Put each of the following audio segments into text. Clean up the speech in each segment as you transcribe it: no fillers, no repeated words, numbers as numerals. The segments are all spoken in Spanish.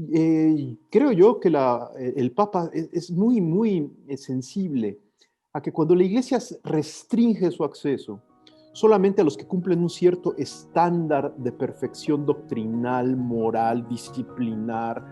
Creo yo que el Papa es muy, muy sensible a que cuando la Iglesia restringe su acceso solamente a los que cumplen un cierto estándar de perfección doctrinal, moral, disciplinar,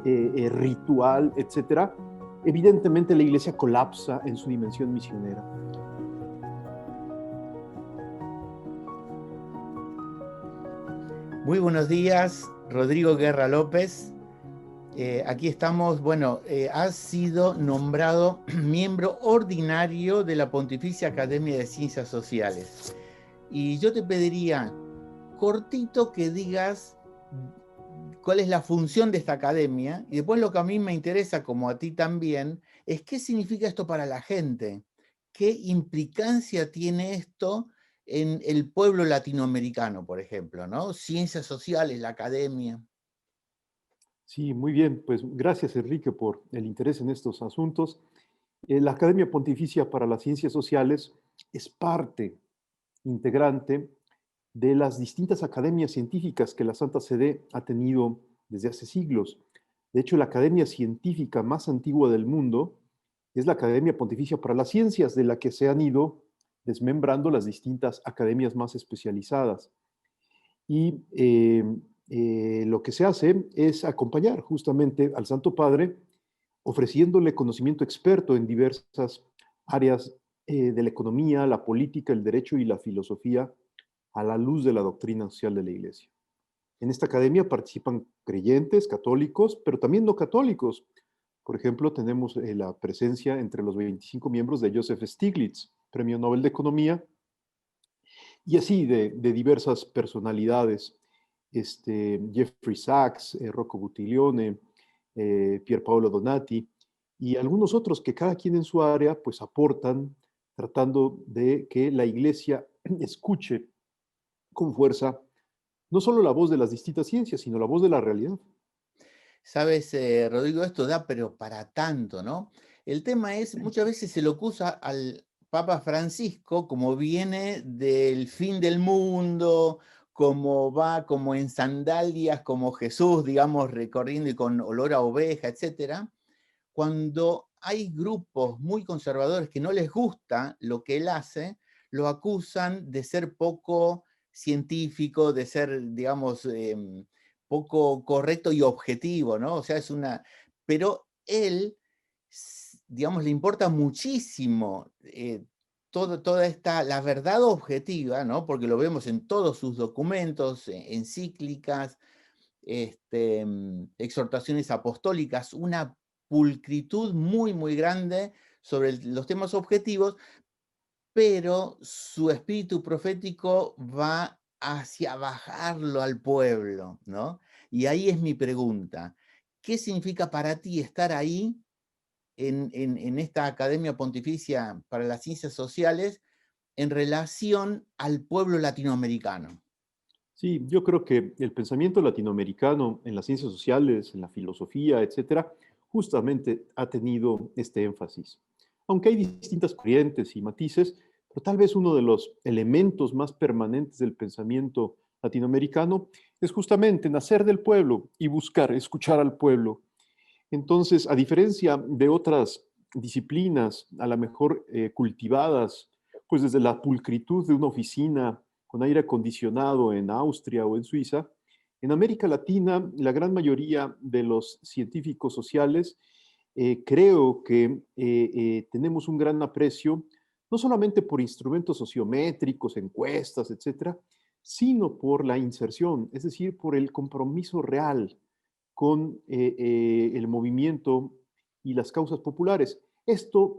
ritual, etcétera, evidentemente la Iglesia colapsa en su dimensión misionera. Muy buenos días, Rodrigo Guerra López. Aquí estamos, bueno, has sido nombrado miembro ordinario de la Pontificia Academia de Ciencias Sociales. Y yo te pediría, cortito, que digas cuál es la función de esta academia, y después lo que a mí me interesa, como a ti también, es qué significa esto para la gente, qué implicancia tiene esto en el pueblo latinoamericano, por ejemplo, ¿no? Ciencias sociales, la academia. Sí, muy bien. Pues gracias, Enrique, por el interés en estos asuntos. La Academia Pontificia para las Ciencias Sociales es parte integrante de las distintas academias científicas que la Santa Sede ha tenido desde hace siglos. De hecho, la academia científica más antigua del mundo es la Academia Pontificia para las Ciencias, de la que se han ido desmembrando las distintas academias más especializadas. Y lo que se hace es acompañar justamente al Santo Padre, ofreciéndole conocimiento experto en diversas áreas de la economía, la política, el derecho y la filosofía a la luz de la doctrina social de la Iglesia. En esta academia participan creyentes, católicos, pero también no católicos. Por ejemplo, tenemos la presencia entre los 25 miembros de Joseph Stiglitz, Premio Nobel de Economía, y así de diversas personalidades. Jeffrey Sachs, Rocco Buttiglione, Pier Paolo Donati y algunos otros que cada quien en su área pues aportan tratando de que la iglesia escuche con fuerza no solo la voz de las distintas ciencias, sino la voz de la realidad. Sabes, Rodrigo, esto da pero para tanto, ¿no? El tema es, muchas veces se lo acusa al Papa Francisco como viene del fin del mundo, como va como en sandalias, como Jesús, digamos, recorriendo y con olor a oveja, etcétera. Cuando hay grupos muy conservadores que no les gusta lo que él hace, lo acusan de ser poco científico, de ser, digamos, poco correcto y objetivo, ¿no? O sea, es una... Pero él, digamos, le importa muchísimo toda esta, la verdad objetiva, ¿no? Porque lo vemos en todos sus documentos, encíclicas, exhortaciones apostólicas, una pulcritud muy, muy grande sobre los temas objetivos, pero su espíritu profético va hacia bajarlo al pueblo, ¿no? Y ahí es mi pregunta. ¿Qué significa para ti estar ahí en esta Academia Pontificia para las Ciencias Sociales en relación al pueblo latinoamericano? Sí, yo creo que el pensamiento latinoamericano en las ciencias sociales, en la filosofía, etcétera, justamente ha tenido este énfasis. Aunque hay distintas corrientes y matices, pero tal vez uno de los elementos más permanentes del pensamiento latinoamericano es justamente nacer del pueblo y buscar escuchar al pueblo. Entonces, a diferencia de otras disciplinas, a lo mejor cultivadas, pues desde la pulcritud de una oficina con aire acondicionado en Austria o en Suiza, en América Latina, la gran mayoría de los científicos sociales creo que tenemos un gran aprecio, no solamente por instrumentos sociométricos, encuestas, etcétera, sino por la inserción, es decir, por el compromiso real con el movimiento y las causas populares. Esto,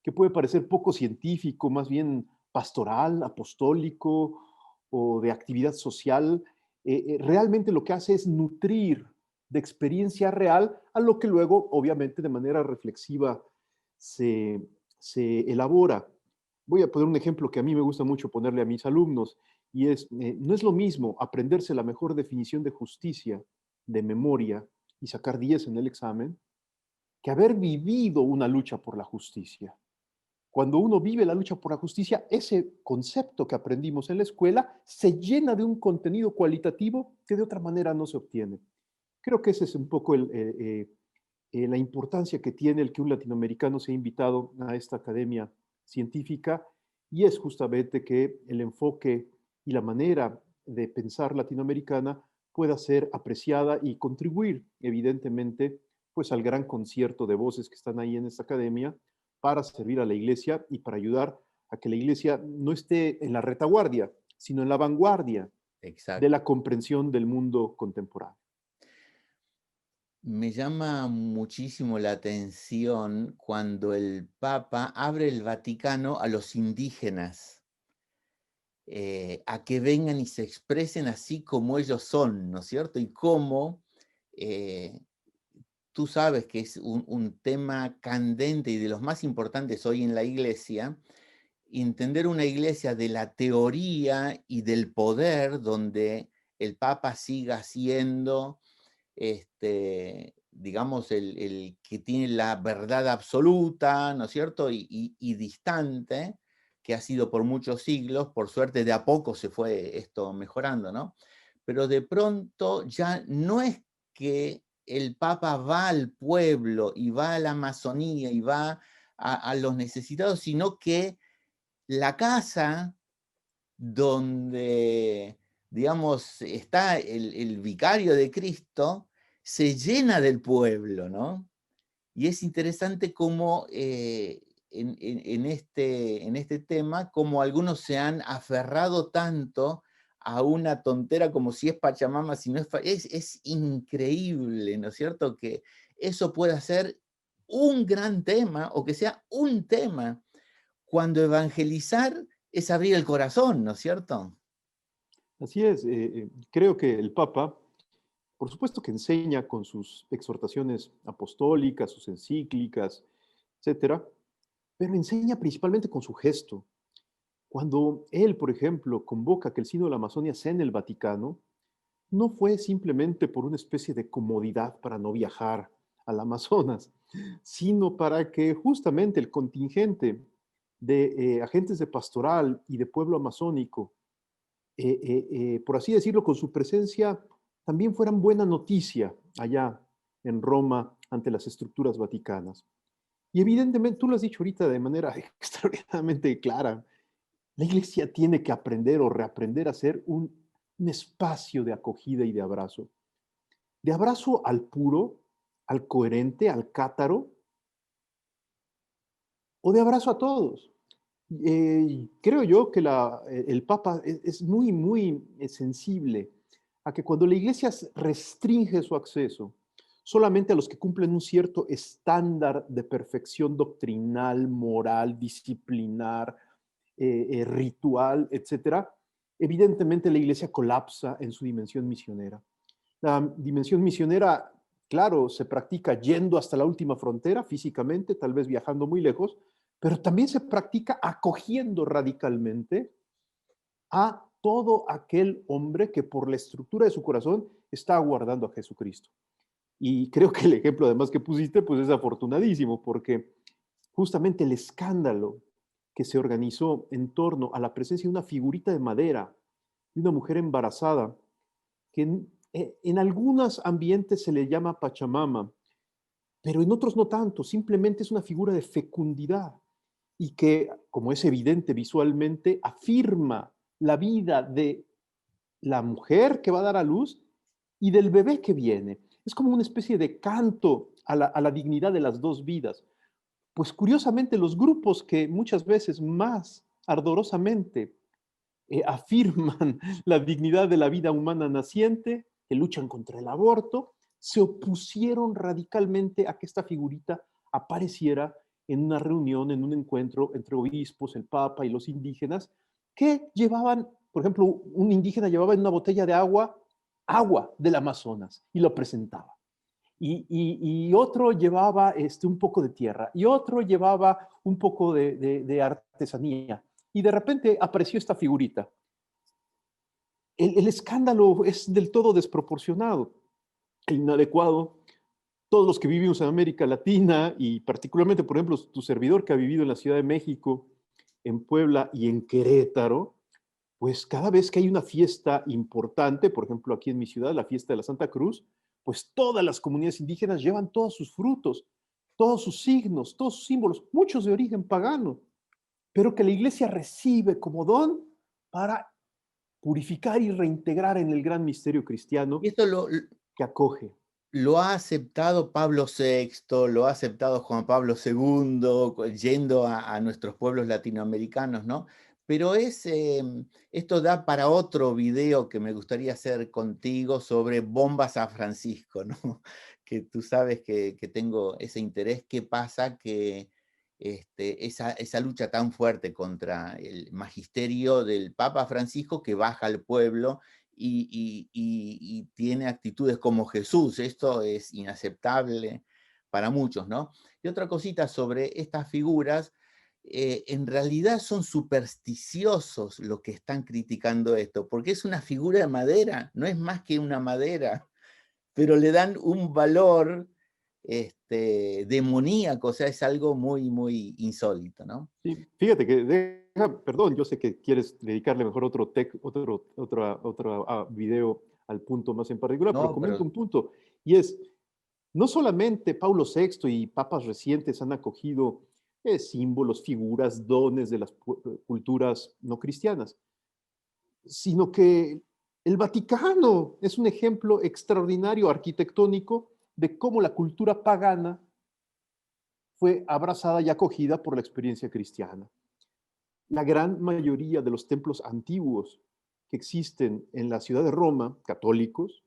que puede parecer poco científico, más bien pastoral, apostólico o de actividad social, realmente lo que hace es nutrir de experiencia real a lo que luego, obviamente, de manera reflexiva se elabora. Voy a poner un ejemplo que a mí me gusta mucho ponerle a mis alumnos, y es, no es lo mismo aprenderse la mejor definición de justicia de memoria y sacar 10 en el examen, que haber vivido una lucha por la justicia. Cuando uno vive la lucha por la justicia, ese concepto que aprendimos en la escuela se llena de un contenido cualitativo que de otra manera no se obtiene. Creo que ese es un poco la importancia que tiene el que un latinoamericano sea invitado a esta academia científica, y es justamente que el enfoque y la manera de pensar latinoamericana pueda ser apreciada y contribuir, evidentemente, pues al gran concierto de voces que están ahí en esta academia para servir a la iglesia y para ayudar a que la iglesia no esté en la retaguardia, sino en la vanguardia de Exacto. la comprensión del mundo contemporáneo. Me llama muchísimo la atención cuando el Papa abre el Vaticano a los indígenas, a que vengan y se expresen así como ellos son, ¿no es cierto? Y cómo eh, tú sabes que es un tema candente y de los más importantes hoy en la iglesia, entender una iglesia de la teoría y del poder, donde el Papa siga siendo digamos, el que tiene la verdad absoluta, ¿no es cierto? Y distante, que ha sido por muchos siglos, por suerte de a poco se fue esto mejorando, ¿no? Pero de pronto ya no es que el Papa va al pueblo y va a la Amazonía y va a los necesitados, sino que la casa donde, digamos, está el vicario de Cristo, se llena del pueblo, ¿no? Y es interesante cómo en este tema, como algunos se han aferrado tanto a una tontera como si es Pachamama, si no es, es increíble, ¿no es cierto? Que eso pueda ser un gran tema o que sea un tema cuando evangelizar es abrir el corazón, ¿no es cierto? Así es, creo que el Papa, por supuesto que enseña con sus exhortaciones apostólicas, sus encíclicas, etcétera, pero enseña principalmente con su gesto. Cuando él, por ejemplo, convoca que el Sínodo de la Amazonia sea en el Vaticano, no fue simplemente por una especie de comodidad para no viajar al Amazonas, sino para que justamente el contingente de agentes de pastoral y de pueblo amazónico, por así decirlo, con su presencia, también fueran buena noticia allá en Roma ante las estructuras vaticanas. Y evidentemente, tú lo has dicho ahorita de manera extraordinariamente clara, la iglesia tiene que aprender o reaprender a ser un espacio de acogida y de abrazo al puro, al coherente, al cátaro, o de abrazo a todos. Creo yo que el Papa es muy, muy sensible a que cuando la iglesia restringe su acceso solamente a los que cumplen un cierto estándar de perfección doctrinal, moral, disciplinar, ritual, etcétera, evidentemente la iglesia colapsa en su dimensión misionera. La dimensión misionera, claro, se practica yendo hasta la última frontera físicamente, tal vez viajando muy lejos, pero también se practica acogiendo radicalmente a todo aquel hombre que por la estructura de su corazón está aguardando a Jesucristo. Y creo que el ejemplo además que pusiste, pues es afortunadísimo, porque justamente el escándalo que se organizó en torno a la presencia de una figurita de madera, de una mujer embarazada, que en algunos ambientes se le llama Pachamama, pero en otros no tanto, simplemente es una figura de fecundidad y que, como es evidente visualmente, afirma la vida de la mujer que va a dar a luz y del bebé que viene. Es como una especie de canto a la dignidad de las dos vidas. Pues curiosamente los grupos que muchas veces más ardorosamente afirman la dignidad de la vida humana naciente, que luchan contra el aborto, se opusieron radicalmente a que esta figurita apareciera en una reunión, en un encuentro entre obispos, el Papa y los indígenas, que llevaban, por ejemplo, un indígena llevaba en una botella de agua, agua del Amazonas, y lo presentaba. Y otro llevaba un poco de tierra, y otro llevaba un poco de artesanía. Y de repente apareció esta figurita. El escándalo es del todo desproporcionado e inadecuado. Todos los que vivimos en América Latina y particularmente, por ejemplo, tu servidor que ha vivido en la Ciudad de México, en Puebla y en Querétaro, pues cada vez que hay una fiesta importante, por ejemplo, aquí en mi ciudad, la fiesta de la Santa Cruz, pues todas las comunidades indígenas llevan todos sus frutos, todos sus signos, todos sus símbolos, muchos de origen pagano, pero que la iglesia recibe como don para purificar y reintegrar en el gran misterio cristiano Y esto que acoge. lo ha aceptado Pablo VI, lo ha aceptado Juan Pablo II, yendo a nuestros pueblos latinoamericanos, ¿no? Pero esto da para otro video que me gustaría hacer contigo sobre bombas a Francisco, ¿no? Que tú sabes que tengo ese interés. ¿Qué pasa? Que esa lucha tan fuerte contra el magisterio del Papa Francisco que baja al pueblo y tiene actitudes como Jesús. Esto es inaceptable para muchos, ¿no? Y otra cosita sobre estas figuras, en realidad son supersticiosos los que están criticando esto, porque es una figura de madera, no es más que una madera, pero le dan un valor demoníaco, o sea, es algo muy, muy insólito, ¿no? Sí, fíjate que perdón, yo sé que quieres dedicarle mejor otro video al punto más en particular, pero No, comento pero un punto, y es, no solamente Pablo VI y papas recientes han acogido símbolos, figuras, dones de las culturas no cristianas, sino que el Vaticano es un ejemplo extraordinario arquitectónico de cómo la cultura pagana fue abrazada y acogida por la experiencia cristiana. La gran mayoría de los templos antiguos que existen en la ciudad de Roma, católicos,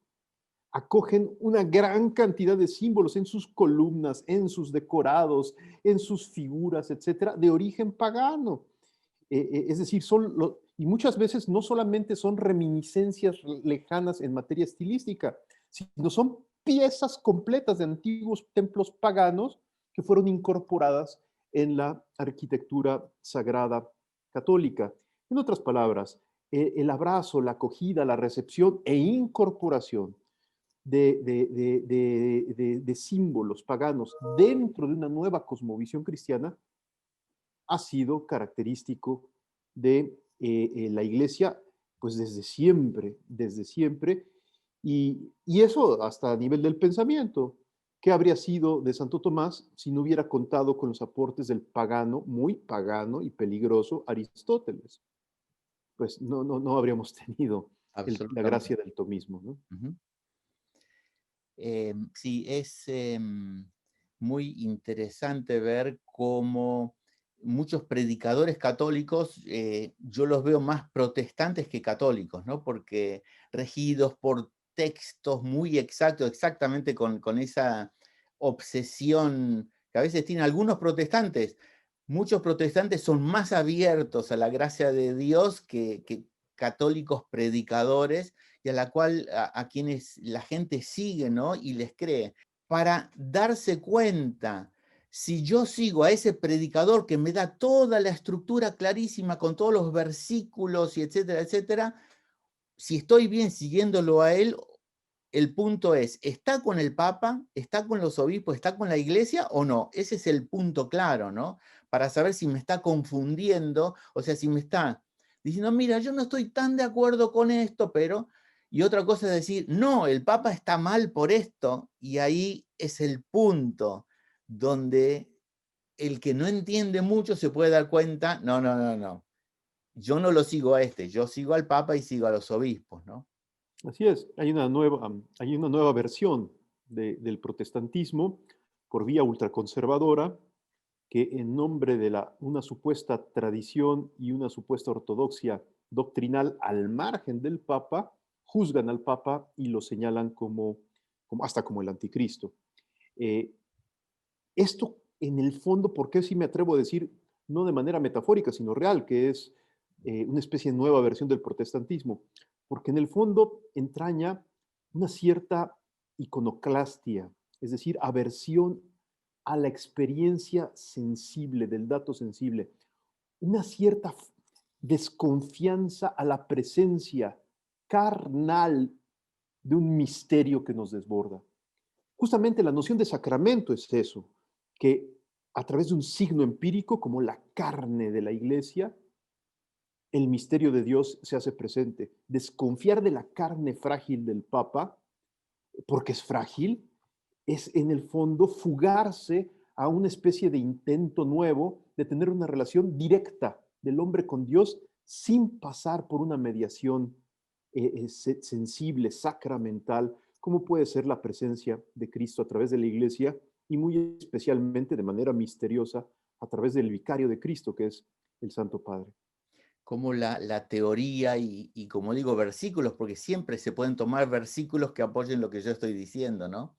acogen una gran cantidad de símbolos en sus columnas, en sus decorados, en sus figuras, etcétera, de origen pagano. Es decir, y muchas veces no solamente son reminiscencias lejanas en materia estilística, sino son piezas completas de antiguos templos paganos que fueron incorporadas en la arquitectura sagrada católica. En otras palabras, el abrazo, la acogida, la recepción e incorporación de símbolos paganos dentro de una nueva cosmovisión cristiana ha sido característico de la iglesia, pues desde siempre, y eso hasta a nivel del pensamiento. ¿Qué habría sido de Santo Tomás si no hubiera contado con los aportes del pagano, muy pagano y peligroso Aristóteles? Pues no habríamos tenido la absolutamente. gracia del tomismo, ¿no? Ujú. Sí, es muy interesante ver cómo muchos predicadores católicos, yo los veo más protestantes que católicos, ¿no? Porque regidos por textos muy exactos, exactamente con esa obsesión que a veces tienen algunos protestantes. Muchos protestantes son más abiertos a la gracia de Dios que católicos predicadores y a la cual a quienes la gente sigue, ¿no? Y les cree, para darse cuenta si yo sigo a ese predicador que me da toda la estructura clarísima con todos los versículos y etcétera, etcétera, si estoy bien siguiéndolo a él, el punto es, ¿está con el Papa? ¿Está con los obispos? ¿Está con la iglesia o no? Ese es el punto claro, ¿no? Para saber si me está confundiendo, o sea, si me está diciendo, mira, yo no estoy tan de acuerdo con esto, pero... Y otra cosa es decir, no, el Papa está mal por esto, y ahí es el punto donde el que no entiende mucho se puede dar cuenta, no, no, no, no, yo no lo sigo a este, yo sigo al Papa y sigo a los obispos, ¿no? Así es, hay una nueva versión del protestantismo por vía ultraconservadora que en nombre de una supuesta tradición y una supuesta ortodoxia doctrinal al margen del Papa, juzgan al Papa y lo señalan hasta como el anticristo. Eh, Esto, en el fondo, ¿por qué sí me atrevo a decir, no de manera metafórica, sino real, que es una especie de nueva versión del protestantismo? Porque en el fondo entraña una cierta iconoclastia, es decir, aversión a la experiencia sensible, del dato sensible, una cierta desconfianza a la presencia carnal de un misterio que nos desborda. Justamente la noción de sacramento es eso, que a través de un signo empírico como la carne de la iglesia, el misterio de Dios se hace presente. Desconfiar de la carne frágil del Papa porque es frágil, es en el fondo fugarse a una especie de intento nuevo de tener una relación directa del hombre con Dios sin pasar por una mediación sensible, sacramental, como puede ser la presencia de Cristo a través de la iglesia y muy especialmente de manera misteriosa a través del vicario de Cristo, que es el Santo Padre. Como la teoría como digo, versículos, porque siempre se pueden tomar versículos que apoyen lo que yo estoy diciendo, ¿no?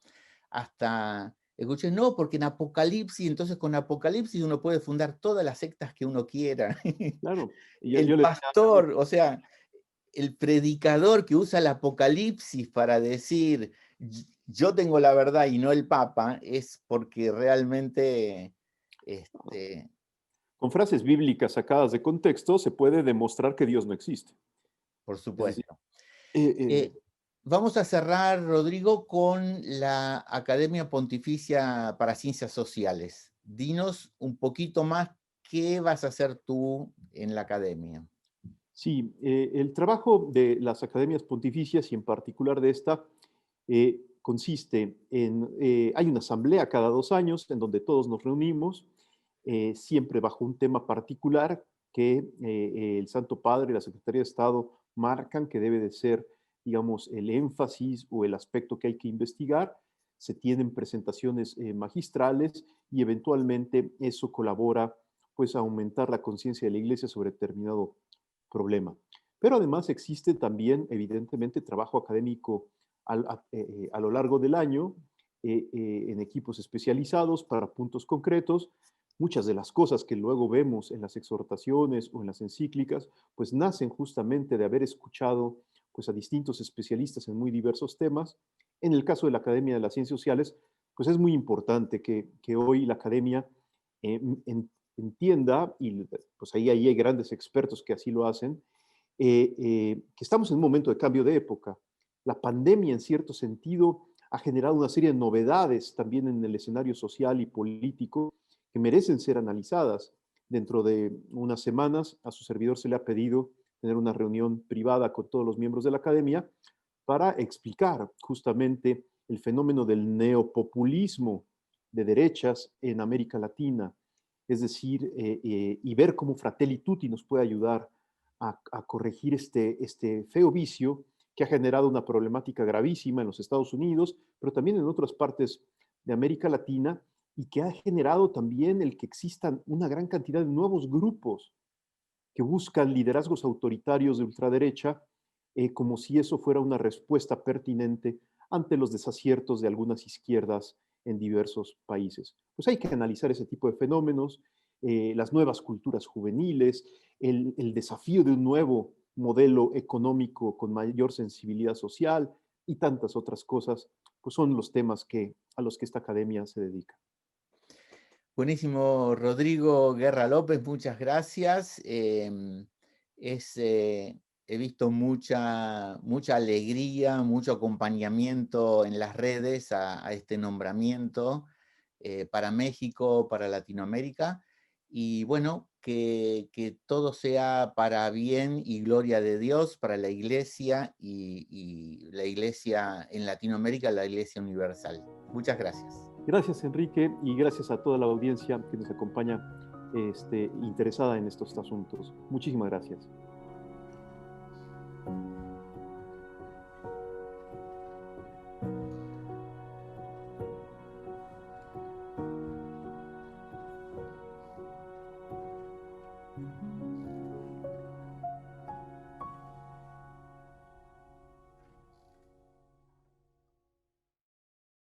Hasta, escuché, no, porque en Apocalipsis, entonces con Apocalipsis uno puede fundar todas las sectas que uno quiera. Claro, y yo El le decía a Carlos, pastor, o sea, el predicador que usa el Apocalipsis para decir, yo tengo la verdad y no el Papa, es porque realmente, este, con frases bíblicas sacadas de contexto se puede demostrar que Dios no existe. por Es decir, supuesto. eh, eh, Eh, Vamos a cerrar, Rodrigo, con la Academia Pontificia para Ciencias Sociales. Dinos un poquito más qué vas a hacer tú en la academia. sí, el trabajo de las academias pontificias y en particular de esta consiste en, hay una asamblea cada 2 años en donde todos nos reunimos, siempre bajo un tema particular que el Santo Padre y la Secretaría de Estado marcan que debe de ser, digamos, el énfasis o el aspecto que hay que investigar. Se tienen presentaciones magistrales y eventualmente eso colabora pues a aumentar la conciencia de la Iglesia sobre determinado problema. Pero además existe también, evidentemente, trabajo académico a lo largo del año en equipos especializados para puntos concretos. Muchas de las cosas que luego vemos en las exhortaciones o en las encíclicas, pues nacen justamente de haber escuchado pues, a distintos especialistas en muy diversos temas. En el caso de la Academia de las Ciencias Sociales, pues es muy importante que hoy la academia en, entienda, y pues ahí hay grandes expertos que así lo hacen, que estamos en un momento de cambio de época. La pandemia, en cierto sentido, ha generado una serie de novedades también en el escenario social y político que merecen ser analizadas. Dentro de unas semanas, a su servidor se le ha pedido tener una reunión privada con todos los miembros de la academia para explicar justamente el fenómeno del neopopulismo de derechas en América Latina, es decir, y ver cómo Fratelli Tutti nos puede ayudar a corregir este feo vicio que ha generado una problemática gravísima en los Estados Unidos, pero también en otras partes de América Latina, y que ha generado también el que existan una gran cantidad de nuevos grupos que buscan liderazgos autoritarios de ultraderecha, como si eso fuera una respuesta pertinente ante los desaciertos de algunas izquierdas en diversos países. Pues hay que analizar ese tipo de fenómenos, las nuevas culturas juveniles, el desafío de un nuevo modelo económico con mayor sensibilidad social y tantas otras cosas, pues son los temas a los que esta academia se dedica. Buenísimo, Rodrigo Guerra López, muchas gracias. He visto mucha alegría, mucho acompañamiento en las redes a este nombramiento para México, para Latinoamérica. Y bueno, que todo sea para bien y gloria de Dios, para la Iglesia y la Iglesia en Latinoamérica, la Iglesia Universal. Muchas gracias. Gracias, Enrique, y gracias a toda la audiencia que nos acompaña interesada en estos asuntos. Muchísimas gracias.